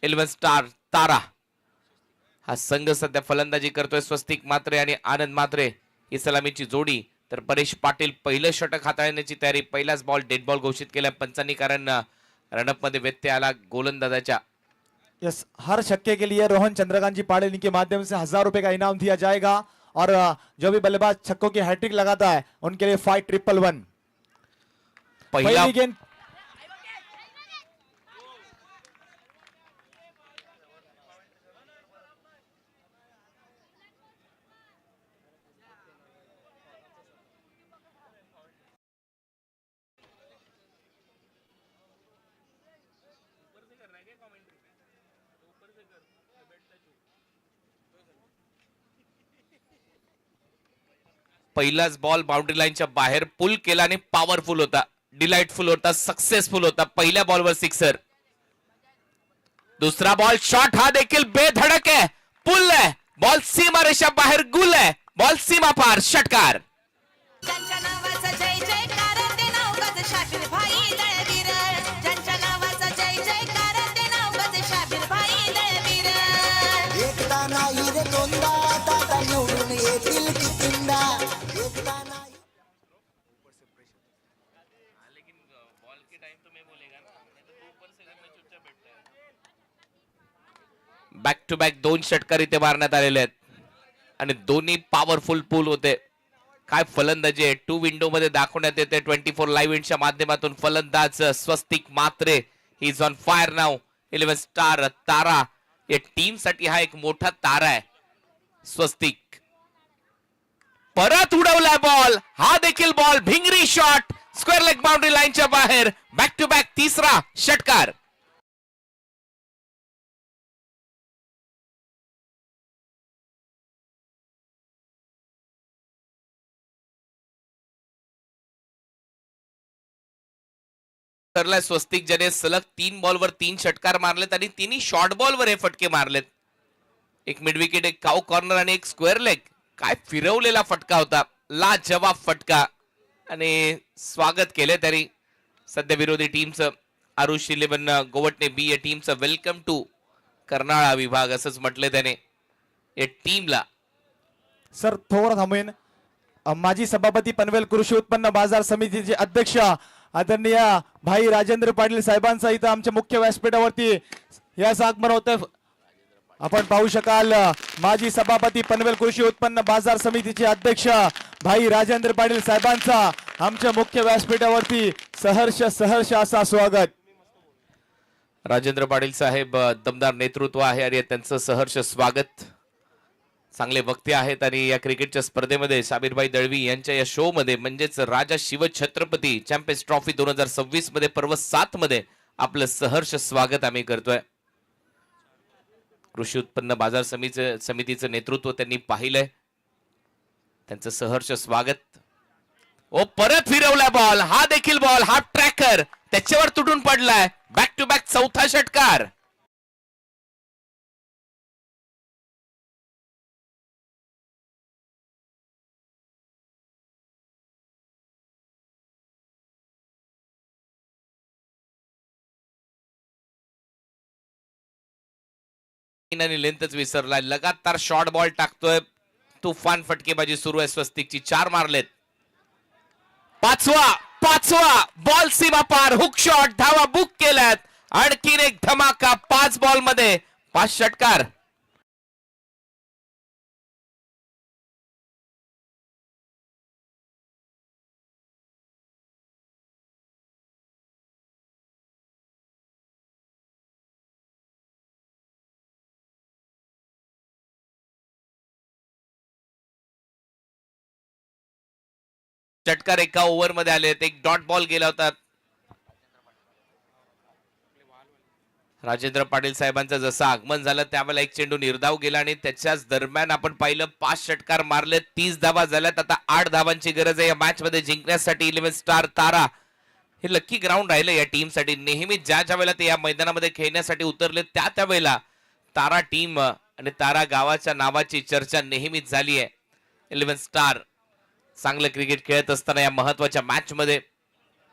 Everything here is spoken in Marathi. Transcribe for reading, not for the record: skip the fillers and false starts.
11 स्टार तारा हा संघ सध्या फलंदाजी करतोय. स्वस्तिक मात्रे आणि आनंद मात्रे ही सलामीची जोडी. तर परेश पाटील पहिलं षटक हाताळण्याची तयारी. पहिलाच बॉल डेड बॉल घोषित केला पंचांनी, कारण रनअप मध्ये व्यत्यय आला गोलंदाजाच्या. यस, हर छक्के के लिए रोहन चंद्रकांत जी पाटिल के माध्यम से 1000 रुपए का इनाम दिया जाएगा और जो भी बल्लेबाज छक्कों की हैट्रिक लगाता है उनके लिए 5-1-1। पहिला गेंद पहिलाच बॉल बाउंड्री लाईनच्या बाहेर पुल केला आणि पॉवरफुल होता, डिलाइटफुल होता, सक्सेसफुल होता. पहिल्या बॉलवर सिक्सर. दुसरा बॉल शॉट हा देखील बेधडक आहे, पुल आहे, बॉल सीमा रेषा बाहेर गुल आहे, बॉल सीमा पार, षटकार. ज्यांच्या नावाचा जय जयकार ते नाव गज शाबीर भाई दळवीर. ज्यांच्या नावाचा जय जयकार ते नाव गज शाबीर भाई दळवीर. एकदा नाही रे दोनदा दादा निवडून येतील कितींदा. एकदा नाही बॅक टू बॅक 2 षटकार इथे मारण्यात आलेले आहेत आणि दोन्ही पॉवरफुल पूल होते. काय फलंदाजी आहे, 2 विंडो मध्ये दाखवण्यात येते 24 लाईव्ह इव्हेंटच्या माध्यमातून. फलंदाज Swastik Mhatre he is on fire नाव. 11 स्टार तारा या टीम साठी हा एक मोठा तारा आहे. स्वस्तिक परत उडवलाय बॉल, हा देखील बॉल भिंगरी शॉट, स्क्वेअर लेग बाउंड्री लाईनच्या बाहेर. बॅक टू बॅक तिसरा षटकार. करलाय स्वस्तिक, ज्याने सलग 3 बॉलवर 3 षटकार मारलेत आणि तिन्ही शॉर्ट बॉलवर हे फटके मारलेत. एक मिड विकेट, एक काउ कॉर्नर आणि एक स्क्वेअर लेग. काय फिरवलेला फटका होता, लाजवाब फटका. आणि स्वागत केले तरी सध्या विरोधी टीमचं. आरुष 11 गोवटणे बी या टीमचं वेलकम टू कर्नाळा विभाग असंच म्हटले त्याने या टीमला. सर थोडं थांबून माजी सभापती पनवेल कृषी उत्पन्न बाजार समितीचे अध्यक्ष आदरणीय भाई राजेंद्र पाटील साहेबांचा इथं आमच्या मुख्य व्यासपीठावरती याच आगमन होतं. आपण पाहू शकाल माजी सभापती पनवेल कृषी उत्पन्न बाजार समितीचे अध्यक्ष भाई राजेंद्र पाटील साहेबांचा आमच्या मुख्य व्यासपीठावरती सहर्ष असा स्वागत. राजेंद्र पाटील साहेब दमदार नेतृत्व आहे आणि त्यांचं सहर्ष स्वागत. चांगले वक्ते आहेत आणि या क्रिकेटच्या स्पर्धेमध्ये शाबीरभाई दळवी यांच्या या शो मध्ये म्हणजेच राजा शिवछत्रपती चॅम्पियन्स ट्रॉफी 2026 मध्ये पर्व 7 मध्ये आपलं सहर्ष स्वागत आम्ही करतोय. कृषी उत्पन्न बाजार समितीचं नेतृत्व त्यांनी पाहिलंय, त्यांचं सहर्ष स्वागत. ओ परत फिरवला बॉल, हा देखील बॉल, हा ट्रॅकर त्याच्यावर तुटून पडलाय. बॅक टू बॅक चौथा षटकार. आणि लेंथच विसरलाय. लगातार शॉर्ट बॉल टाकतोय, तुफान फटकेबाजी सुरू आहे स्वस्तिकची. 4 मारलेत. पाचवा बॉल सीमा पार, हुक शॉट, धावा बुक केल्यात. आणखीन एक धमाका 5 बॉल मध्ये 5 षटकार. षटकार एका ओव्हर मध्ये आलेत. एक डॉट बॉल गेला होता. राजेंद्र पाटील साहेबांचं जसं आगमन झालं त्यावेळेला एक चेंडू निर्धाव गेला आणि त्याच्याच दरम्यान आपण पाहिलं 5 षटकार मारले, 30 धावा झाल्यात. आता 8 धावांची गरज आहे या मॅच मध्ये जिंकण्यासाठी. 11 स्टार तारा हे लकी ग्राउंड राहिलं या टीम साठी. नेहमी ज्या वेळेला ते या मैदानामध्ये खेळण्यासाठी उतरले त्या वेळेला तारा टीम आणि तारा गावाच्या नावाची चर्चा नेहमीच झाली आहे. 11 स्टार चांगलं क्रिकेट खेळत असताना या महत्वाच्या मॅच मध्ये